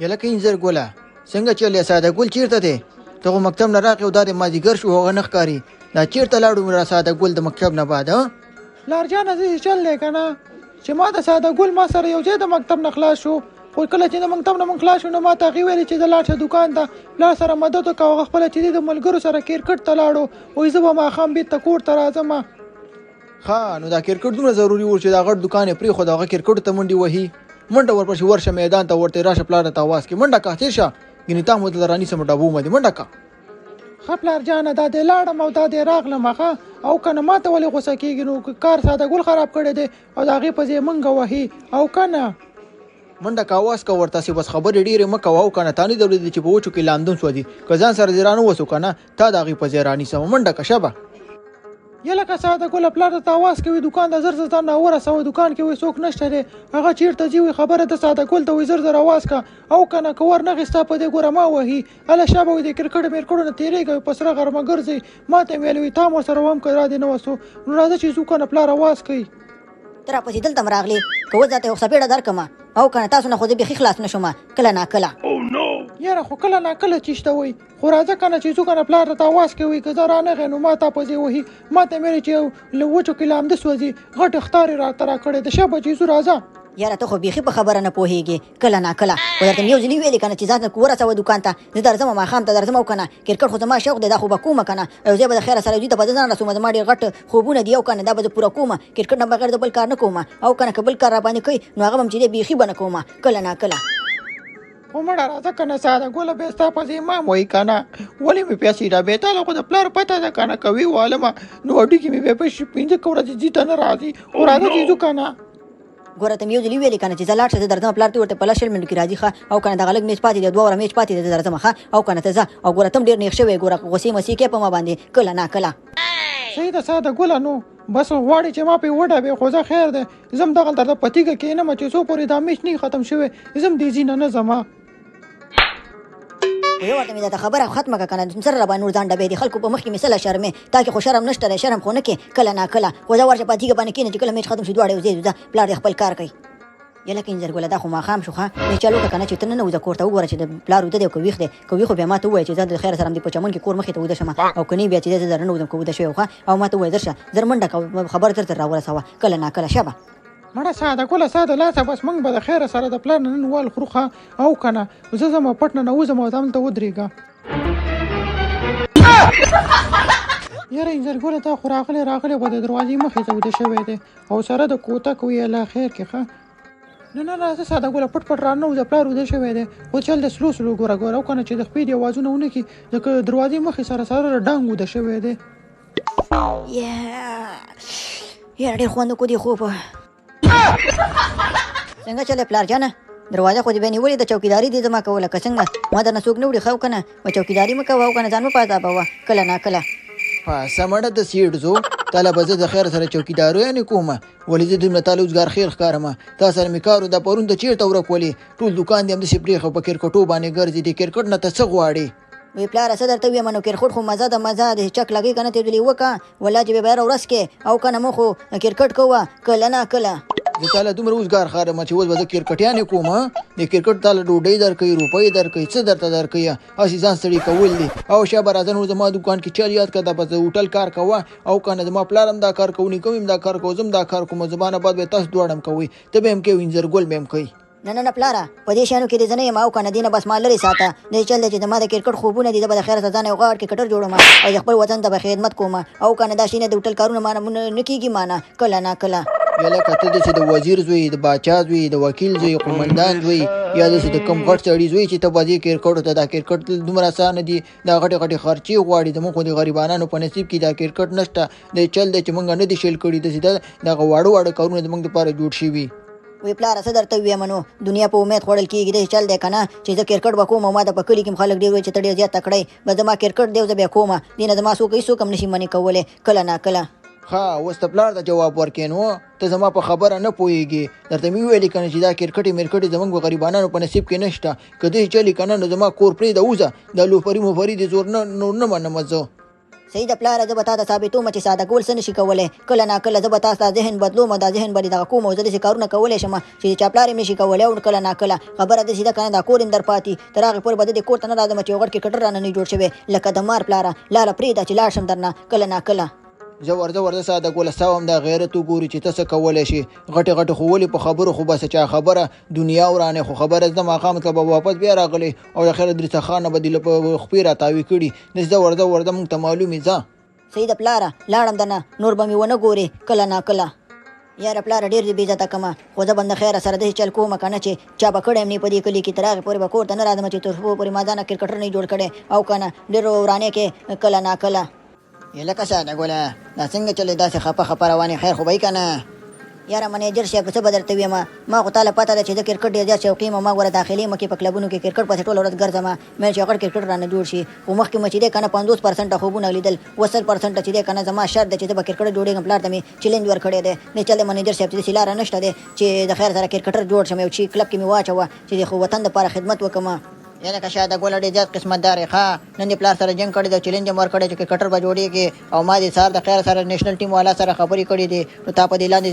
یلکه انځر ګوله څنګه چلې ساده ګل چیرته دی؟ ته خو مکتب نه راغی او دا د مازدیګر شو هغه نه ښکاري. دا چیرته لاړو را ساده ګل د مکتب نه بعد؟ پلار جانه زه چل دی که نه چې ما د ساده ګل ما سره یو ځای د مکتب نه خلاص شو، خو کله چې د مکتب نه من خلاص شو نو ما ته هغې ویلې چې زه لاړ شه دوکان ته، پلار سره مدد وکړه. هغه خپله چې دی د ملګرو سره کرکټ ته لاړو، وایي زه به ماښام بېرته کور ته راځم. ښه نو دا کرکټ دومره ضروري و چې دا غټ دوکان یې پرېښود، هغه کرکټو ته منډې وهي. منډه ورپسې ورشه میدان ته ورته راشه پلار ته اواز کړي منډه که تېر شه، ګینې تا مو دلته رانیسم ډبو مه دې منډه که. ښه پلار جانه دا دې لاړم او دا دې راغلم ښه، او که نه ما ته ولې غوسه کېږي؟ نو کار ساده ګل خراب کړی دی او د هغې په ځای منګه وهي او که نه منډه که اواز که ورته سې بس خبرې ډېرې مه کوه او که نه تا نه دې اورېدلي چې په وچو کې لامدون سوځي، که ځان سره دې رانووسو که نه تا د هغې په ځای رانیسم. منډه که شبه یلکه ساده ګله پلار ته آواز کوي دوکان ته زر زر ځان راورسوه، دوکان کې وایي څوک نشته دی، هغه چېرته ځي وایي خبره د ساده ګل ته وایي زر زر آواز که او که نه که ورنغې ستا په دې ګوره ما وهي هله شابه وایي د کرکټ میرکټو نه تېرېږه په سره غرمه ګرځئ. ما ته یې ویلې وایي تا هم ورسره وم که را دې نه وسو نو راځه چې ځو که نه پلار آواز کوي. ته راپسې دلته م راغلې که اوس درته یو څپېړه درکړمه او که نه تاسو نه خو زه بیخي خلاص نه شوم کله ناکله. یاره خو کله ناکله چېشته وایي، خو راځه که نه چې ځو که نه پلار راته آواز کوي، که زه رانغی نو ما تا په ځای وهي. ما ته یې ویلې چې له وچو کې لامده سوځي، غټ ښکار یې راته راکړی د شبه چې ځو راځه. یاره ته خو بیخي په خبره نه پوهېږې کله ناکله، خو درته مې یو ځلي ویلې که نه چې ځان ورسوه دوکان ته، زه درځم ماښام ته درځم او که نه کرکټ خو زما شوق دی دا خو به کومه که نه، یو ځای به د خیره سره دوی ته به زه ځان رسوم، زما ډېر غټ خوبونه دي او که نه دا به زه پوره کوم، کرکټ نه بغیر د بل کار نه کوم او که نه که بل کار راباندې کوي نو هغه به م چې دی بیخي به نه کوم کله ناکله. خو مړه راځه که نه ساده ګله بیا ستا په ځای ما وایي که نه ولې مې پیسې را بېتاله خو د پلار پته ده که نه که وی والمه نو هډوکي مې بیا په 5 ورځې ځي ته نه راځي، خو راځه چې ځو که نه. ګوره ته مې یو ځلي ویلې که نه چې زه لاړ شه زه درځم، پلار ته ورته په 10 منټو کې راځي ښه، او که نه دغه لږ میچ پاتې دی 2 اوره میچ پاتې دی زه درځم ښه، او که نه ته ځه او ګوره ته هم ډېر نیغ شوی ګوره غوسې مسې کې په ما باندې کله ناکله. صحیح ده ساده ګله نو بس غواړې چې ما پرې وډبې خو زه خیر دی ځم دغلته د په تیږه کښېنم چې څو پورې دا میچ نه ختم شوی ځم دې ځي نه ځم. یو ورته مې دا خبره ختمه کړه که نه سره راباندې نور ځان ډبې دي خلکو په مخ کې مې څه له شرمې تا کې خو شرم نشته دی شرم خو نه کې کله ناکله، خو ځه ورشه په تیږه باندې کښېنه چې کله میچ ختم شي دواړه یو ځای ځو ځه پلار دې خپل کار کوي. یلکه انځر ګله دا خو ماښام شو ښه میچ چالو کړه که نه چې ته نه وځه کور ته وګوره چې د پلار وده دی او که ویښ دی، که ویښ بیا ما ته ووایه چې زه د خیر سره همدې په چمن کې کور مخې ته ویده شم او که نه بیا چې زه در نه وځم که ویده شوی ښه، او ما ته ووایه زر شه زر منډه کوه خبر زر زر راورسوه کله ناکله شبه. مړه ساده ګله ساده لاسه بس موږ به د خیره سره د پلار نه نن وال خورو ښه، او که نه زه ځم پټ نه وځم او همدلته ودرېږه. یاره انځر ګله تا خو راغلی به د دروازې مخې ته ویده شوی دی او سره د کوتک وي الله خیر کې ښه. نه راځه ساده ګله پټ پټ راننوځه پلار ویده شوی دی خو چل دی سلو سلو ګوره او که نه چې د خپې دې اوازونه ونه کړي ځکه دروازې مخې سره ډانګ ویده شوی دی. یاره ډېر خوند وکړو دې خوب څنګه چلې پلار جانه دروازه خو دې بیا نیولې د چوکیداري دې زما کوله که څنګه ما درنه څوک نه وړي ښه او که نه و چوکیداري مه کوه او که نه ځان مه پازابوه کله ناکله. سمړه د سیټ زو تاله به زه د خیر سره چوکیدارو یعنې کومه ولې زه دومره تاله اوزګار خیر ښکارمه تا سره مې کار و دا پرون ته چېرته ورک ولې ټول دوکان دې همداسې پرېښه په کرکټو باندې ګرځي دې کرکټ نه ته څه غواړې؟ وی پلاره څه درته ویم نو کرکټ خو مزه ده مزه د چک لګی که نه تېر ځلې وکړه ولا چې بیا به هره ورځ کې او که نه مو خو کرکټ کوه کله ناکله. زه تاله دومره اوزګار ښکارم چې اوس به زه کرکټیانې کوم د کرکټ تاله ډوډۍ درکوي روپۍ درکوي څه درته درکوي هسې ځان ستړي کول دي. او شابه راځه نور زما دوکان کې چل یاد کړه دا به زه هوټل کار کوه او که نه زما پلار هم دا کار کوو نیکه مې هم دا کار کوو زه هم دا کار کوم زما نه بعد به تاسو دواړه هم کوئ ته به هم کوې انځر ګل به هم کوي. نه پلاره په دې شیانو کې دې زه نه یم او که نه دې نه بس ما لرې ساته دې چل دی چې زما د کرکټ خوبونه دي زه به د خیره سره ځان یو غاړ کرکټر جوړم او د خپل وطن ته به خدمت کوم او که نه دا شي نه د هوټل کارونه ما نه کېږي ما نه کله ناکله. یلکه ته داسې د وزیر زوی د باچا زوی د وکیل زوی قومندان زوی یا داسې د کم غټ سړي زوی چې ته به ځې کرکټو ته دا کرکټ دومره اسانه دي دا غټې خرچې غواړي زموږ خو د غریبانو په نصیب کې دا کرکټ نشته دی چل دی چې موږ نه دي شیل کړي داسې دغه واړه کارونه زموږ دپاره جوړ شوي. وی پلاره څه درته ویم نو دنیا په امید خوړل کېږي داسې چل دی که نه چې زه کرکټ به کوم او ما ته په کلي کې هم خلک ډېر وایي چې ته ډېر زیات تکړی به زما کرکټ دی او زه بیا کوم دې نه زما څوک هېڅوک هم نشي منې کولی کله ناکله. ښه اوس ته پلار ته جواب ورکړې نو ته زما په خبره نه پوهېږې درته مې وویلې که نه چې دا کرکټې مرکټې زموږ په غریبانو په نصیب کې نشته که داسې چلي که نه نو زما کور پرېږده وځه دا لوفري موفري دې زور نور نه منم زه. صحیح د پلاره زه به تا ته ثابتوم چې ساده کول څه نشي کولی کله ناکله زه به تا ستا ذهن بدلوم دا ذهن به دې دغه کوم او زه داسې کارونه کولی شم چې چا پلار یې نشي کولی او کله ناکله خبره داسې ده که نه دا کور یې در پاتې تر هغې پورې به زه دې کور ته نه راځم چې یو غټ کرکټر رانه نه جوړ شوی لکه د مار پلاره لاړه پرېږده چې لاړ شم درنه کله ناکله زه ورځه ساده ګوله ستا هم دا غیرت وګوري چې ته څه کولی شي غټې خو ولې په خبرو خو بس چا خبره دنیا ورانې خو خبره زده ماښام ته به واپس بیا راغلی او د خیر درې څخانه به دې په خپې راتاوي کړي داسې زه ورځه موږ ته معلوم یې ځه صحیح د پلاره لاړم دنه نور به مې ونه ګورې کله ناکله یاره پلاره ډېر دې بې عزته کړمه خو زه به د خیره سره داسې چل کوم که نه چې چا به کړی یم نه په دې کلي کې تر هغې پورې به کور ته نه راځم چې تر څو پورې ما ځانه کرکټر نه جوړ کړی او که نه ډېر ورانې کې کله ناکله لکه ساده ګوله دا څنګه چلې داسې خپه روانې خیر خو به یې که نه یاره منیجر صاحب څه به درته ویم ما خو تاله پته ده چې زه کرکټ ډېر زیات شوقي یم ما ګوره داخلي مکې په کلبونو کې کرکټ پسې ټوله ورځ ګرځم مې چې غټ کرکټ رانه جوړ شي خو مخکې مې چې دی که نه 50% خوبونه لیدل 70% چې دی که نه زما شرط ده چې زه به کرکټر جوړېږم پلار ته مې چیلنج ورکړی دی نه چل دی منیجر صاحب چې داسې لاره نشته دی چې د خیر سره کرکټر جوړ شم یو چې کلب کې مې واچوه چې د خو وطن دپاره خدمت وکړم یعنې که شاده ګوله ډېر زیات قسمت دار یې ښه نن دې پلار سره جنګ کړی دی چیلنج یې ور کړی چې کرکټر به جوړېږي او ما دې سهار د خیر سره نیشنل ټیم والا سره خبرې کړې دي نو تا په دې لاندې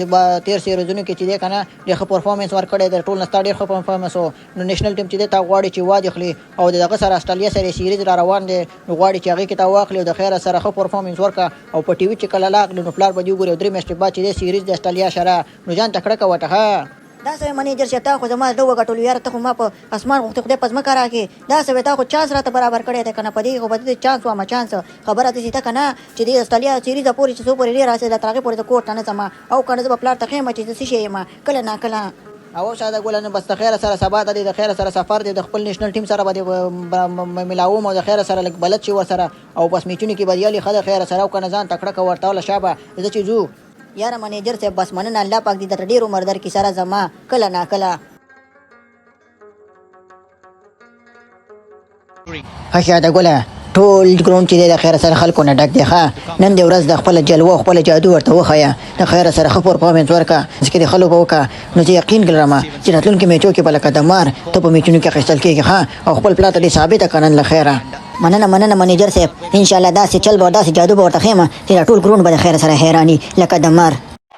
13 ورځونو کې چې دی که نه ډېر ښه پرفارمنس ور کړی دی ټول نه ستا ډېر ښه پرفارمنس و نو نیشنل ټیم چې دی تا غواړي چې واده خلي او د دغه سره اسټرالیا سره سیریز را روان دی نو غواړي چې هغې کې تا واخلي او د خیر سره ښه پرفارمنس ورکړه او په ټي وي چې کله لاغلي نو پلار به دې وګوري او 3 میاشتې بعد چې دی سیریز د اسټرالیا سره نو ځان ته کړکه وټه ښه دا سوی منیجر صاحب تا خو زما زړه وګټلو یاره ته خو ما په اسمان غوښتې خدای په ځمکه راکړې دا سوی تا خو چانس راته برابر کړی دی که نه په دې خو به دې چانس واما چانس خبره داسې ده که نه چې د اسټرالیا سیریزه پورې چې څو پورې ډېر راسېده تر هغې پورې زه کور ته نه ځم او که نه زه به پلار ته ښیم چې زه څه شی یم کله ناکله او ساده ګوله نه بس د خیره سره سبا ته د خیره سره سفر دی د خپل نیشنل ټیم سره به ملاوم او د خیره سره لږ بلد شي ورسره او بس میچونو کې بریالي ښه د خیره سره او که نه ځان تکړه که ورته شابه زه چې ځو یاره منیجر صاحب بس مننه الله پاک دې درته ډېر عمر درکړي سره زما کله ناکله ښه شاده ګوله ټول ګراوند چې دی د خیره سره خلکو نه ډک دی ښه نن دې ورځ د خپله جلوه او خپله جادو ورته وښیه د خیره سره ښه پرفارمنس ورکړه ځکه د خلکو به وکړه نو زه یقین لرم چې راتلونکي میچو کې به لکه د مار ته په میچونو کې اخیستل کېږي ښه او خپل پلار ته دې ثابته کړه نن له خیره مننه منیجر صاحب انشاءالله داسې چل به داسې جادو به ورته ښیم چې دا ټول ګراوند به د خیره سره حیراني لکه د مار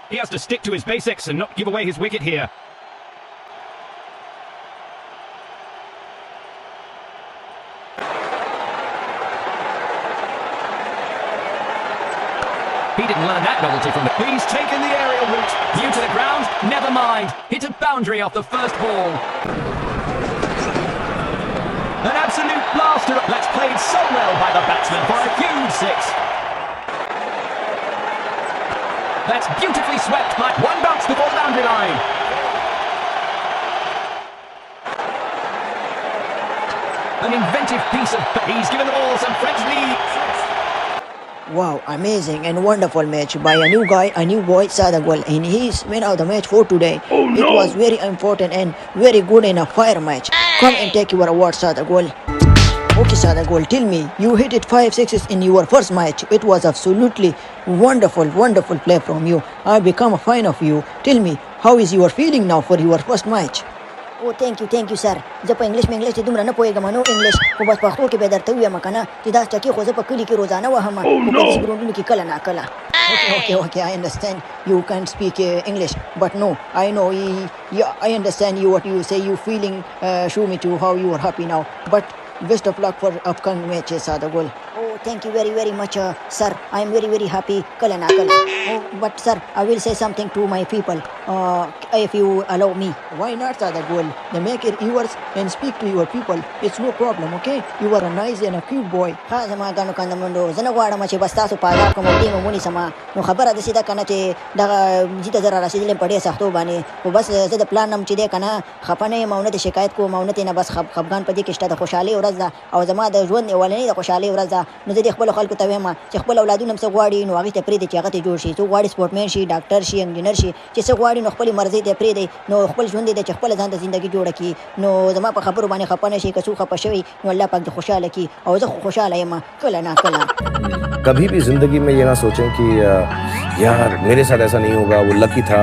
He has to stick to his basics and not give away his wicket here. He didn't learn that novelty from the... He's taken the aerial route. View to the ground, never mind. Hit a boundary off the first ball. An absolute blaster. That's played so well by the batsman for a huge six. That's beautifully swept by one bounce before the boundary line. An inventive piece of... He's given the ball some French lead. Wow, amazing and wonderful match by a new guy, a new boy, Sadagwal, and he's win out the match for today. Oh, no. It was very important and very good in a fire match. Come and take your award, Sadagwal. Okay, Sadagwal, tell me, you hit it 5 sixes in your first match. It was absolutely wonderful play from you. I become a fan of you. Tell me, how is your feeling now for your first match? او thank you sir زه په انګلیش دې دومره نه پوهېږم نو انګلیش خو بس پښتو کې به درته ووایم که نه چې دا چکې خو زه په کلي کې روزانه وهم خو په داسې ګراوندونو کې کله ناکله Okay, I understand you can't speak English, but no, I know, I understand you what you say, you feeling, show me to how you are happy now, but best of luck for upcoming matches, Sadagul. Oh, thank you very much, sir. I am very happy. Oh, but sir, I will say something to my people, if you allow me. Why not, Sadagul? They make it yours and speak to your people. It's no problem, okay? You are a nice and a cute boy. ها زما ګانو کاندمندو زه نه غواړم چې بس تاسو په عذاب کوم او ټیم ونیسم نو خبره داسې ده که نه چې دغه جیته زه را رسېدلی یم په ډېر سختو باندې خو بس زه د پلان نم چې دی که نه خفه نه یم او نه د شکایت کوم او نه ترې نه بس خفګان په دې کې شته د خوشحالۍ ورځ ده او زما د ژوند اولنۍ د خوشحالۍ ورځ ده نو زه دې خپلو خلکو ته وایم چې خپل اولادونه هم څه غواړي نو هغې ته پرېږدي چې هغه ته جوړ شي څوک غواړي سپورټمین شي ډاکټر شي انجینر شي چې څه غواړي نو خپلې مرضۍ ته یې پرېږدي نو خپل ژوند دی چې خپله ځان ته زندګي جوړه کړي نو زما په خبرو باندې خفه نه شي که څوک خفه شوي نو الله پاک دې خوشحاله کړي او زه خوشحاله یم کله نه کله कभी भी ज़िंदगी में ये ना सोचें कि यार मेरे साथ ऐसा नहीं होगा, वो लकी था,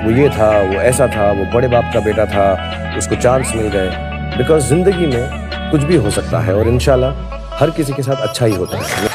वो ये था, वो ऐसा था, वो बड़े बाप का बेटा था, उसको चांस मिल गए. बिकॉज ज़िंदगी में कुछ भी हो सकता है और इंशाल्लाह हर किसी के साथ अच्छा ही होता है.